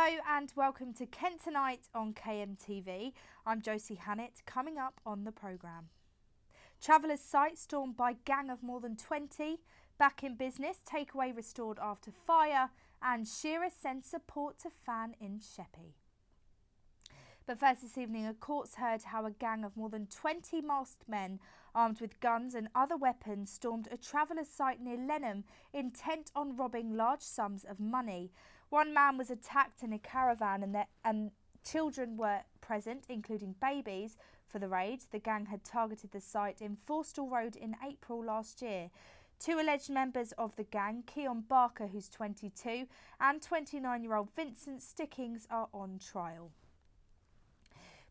Hello and welcome to Kent Tonight on KMTV. I'm Josie Hannett. Coming up on the programme. Travellers' site stormed by gang of more than 20. Back in business, takeaway restored after fire. And Shearer sends support to fan in Sheppey. But first this evening, a court's heard how a gang of more than 20 masked men armed with guns and other weapons stormed a traveller's site near Lenham, intent on robbing large sums of money. One man was attacked in a caravan and children were present, including babies, for the raid. The gang had targeted the site in Forstall Road in April last year. Two alleged members of the gang, Keon Barker, who's 22, and 29-year-old Vincent Stickings, are on trial.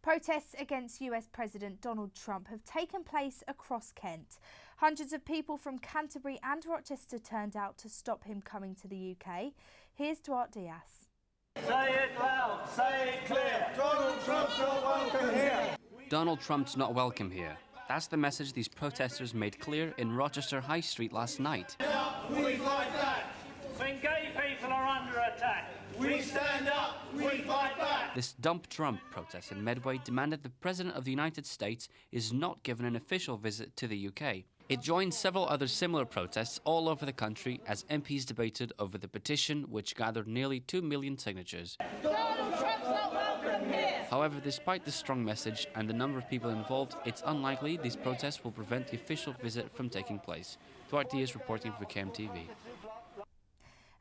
Protests against US President Donald Trump have taken place across Kent. Hundreds of people from Canterbury and Rochester turned out to stop him coming to the UK. Here's Duarte Diaz. Say it loud, say it clear. Donald Trump's not welcome here. Donald Trump's not welcome here. That's the message these protesters made clear in Rochester High Street last night. We fight back. When gay people are under attack, we stand up, we fight back. This Dump Trump protest in Medway demanded the President of the United States is not given an official visit to the UK. It joined several other similar protests all over the country as MPs debated over the petition, which gathered nearly 2 million signatures. Donald Trump's not welcome here. However, despite the strong message and the number of people involved, it's unlikely these protests will prevent the official visit from taking place. Duarte is reporting for KMTV.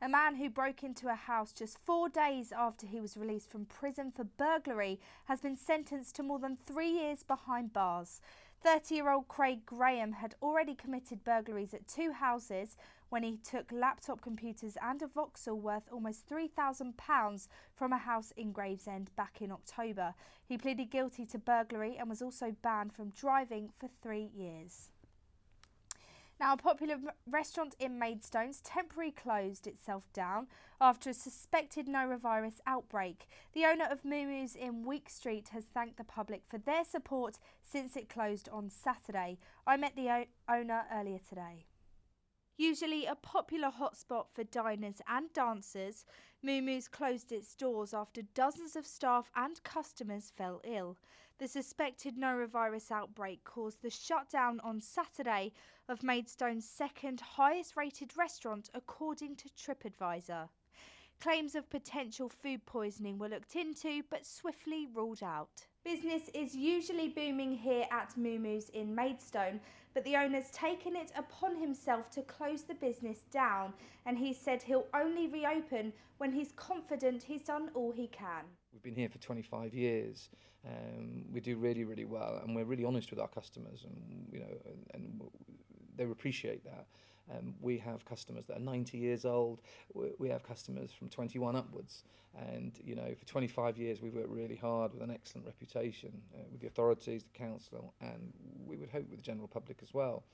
A man who broke into a house just 4 days after he was released from prison for burglary has been sentenced to more than 3 years behind bars. 30-year-old Craig Graham had already committed burglaries at 2 houses when he took laptop computers and a Vauxhall worth almost £3,000 from a house in Gravesend back in October. He pleaded guilty to burglary and was also banned from driving for 3 years. Now, a popular restaurant in Maidstone's temporarily closed itself down after a suspected norovirus outbreak. The owner of Muumuus in Week Street has thanked the public for their support since it closed on Saturday. I met the owner earlier today. Usually a popular hotspot for diners and dancers, Muumuus closed its doors after dozens of staff and customers fell ill. The suspected norovirus outbreak caused the shutdown on Saturday of Maidstone's second highest rated restaurant according to TripAdvisor. Claims of potential food poisoning were looked into but swiftly ruled out. Business is usually booming here at Muumuus in Maidstone, but the owner's taken it upon himself to close the business down, and he said he'll only reopen when he's confident he's done all he can. We've been here for 25 years. We do really, really well, and we're really honest with our customers, and and they appreciate that. We have customers that are 90 years old. We have customers from 21 upwards, and for 25 years we've worked really hard with an excellent reputation with the authorities, the council, and we would hope with the general public as well.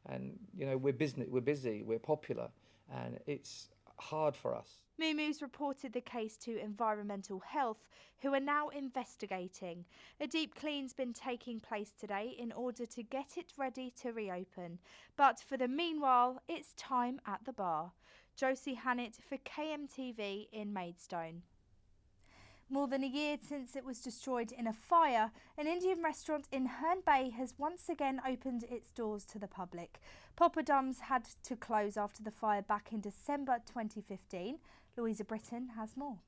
And we're busy, we're popular, and it's hard for us. Muumuus reported the case to Environmental Health, who are now investigating. A deep clean's been taking place today in order to get it ready to reopen. But for the meanwhile, it's time at the bar. Josie Hannett for KMTV in Maidstone. More than a year since it was destroyed in a fire, an Indian restaurant in Herne Bay has once again opened its doors to the public. Papadums had to close after the fire back in December 2015. Louisa Britton has more.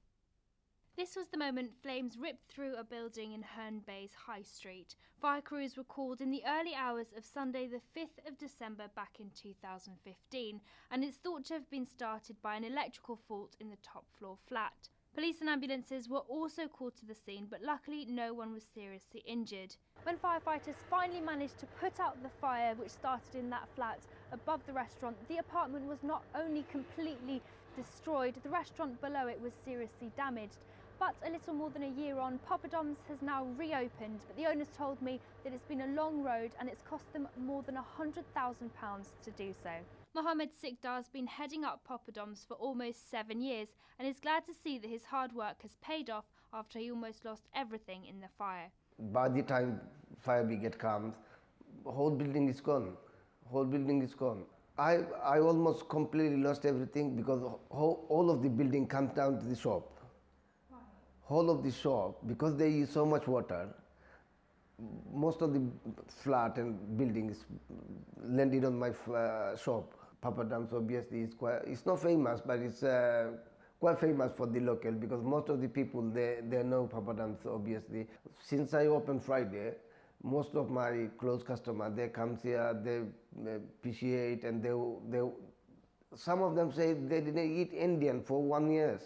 This was the moment flames ripped through a building in Herne Bay's High Street. Fire crews were called in the early hours of Sunday the 5th of December back in 2015, and it's thought to have been started by an electrical fault in the top floor flat. Police and ambulances were also called to the scene, but luckily no one was seriously injured. When firefighters finally managed to put out the fire, which started in that flat above the restaurant, the apartment was not only completely destroyed, the restaurant below it was seriously damaged. But a little more than a year on, Papadums has now reopened, but the owners told me that it's been a long road and it's cost them more than £100,000 to do so. Mohammed Sikdar has been heading up Papadums for almost 7 years and is glad to see that his hard work has paid off after he almost lost everything in the fire. By the time fire brigade comes, the whole building is gone. I almost completely lost everything because all of the building comes down to the shop. whole of the shop, because they use so much water, most of the flat and buildings landed on my shop. Papadums obviously is quite, it's not famous, but it's quite famous for the local, because most of the people, they know Papadums obviously. Since I opened Friday, most of my close customers, they come here, they appreciate, and they some of them say they didn't eat Indian for 1 year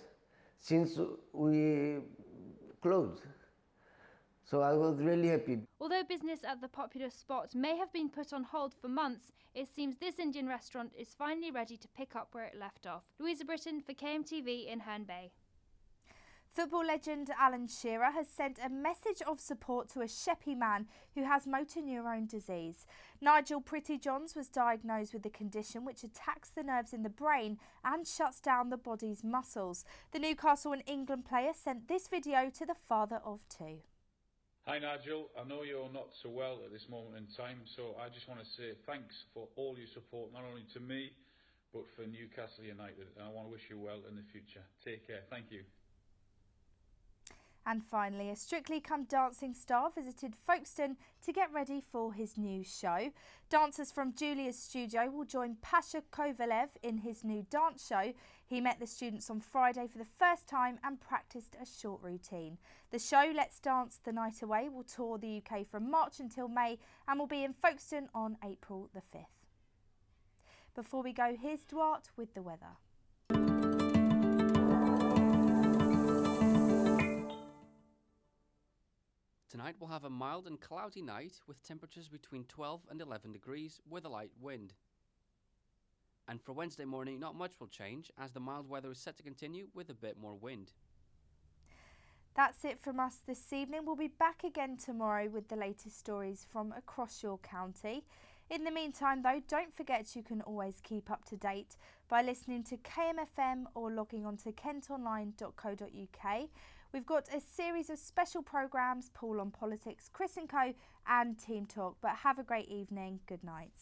since we closed. So I was really happy. Although business at the popular spot may have been put on hold for months, it seems this Indian restaurant is finally ready to pick up where it left off. Louisa Britton for KMTV in Herne Bay. Football legend Alan Shearer has sent a message of support to a Sheppey man who has motor neurone disease. Nigel Prettyjohns was diagnosed with the condition which attacks the nerves in the brain and shuts down the body's muscles. The Newcastle and England player sent this video to the father of two. Hi Nigel, I know you're not so well at this moment in time, so I just want to say thanks for all your support, not only to me, but for Newcastle United, and I want to wish you well in the future. Take care, thank you. And finally, a Strictly Come Dancing star visited Folkestone to get ready for his new show. Dancers from Julia's studio will join Pasha Kovalev in his new dance show. He met the students on Friday for the first time and practiced a short routine. The show, Let's Dance the Night Away, will tour the UK from March until May and will be in Folkestone on April the 5th. Before we go, here's Duarte with the weather. Tonight we'll have a mild and cloudy night with temperatures between 12 and 11 degrees with a light wind. And for Wednesday morning, not much will change as the mild weather is set to continue with a bit more wind. That's it from us this evening. We'll be back again tomorrow with the latest stories from across your county. In the meantime though, don't forget you can always keep up to date by listening to KMFM or logging on to kentonline.co.uk. We've got a series of special programmes, Paul on Politics, Chris & Co and Team Talk. But have a great evening. Good night.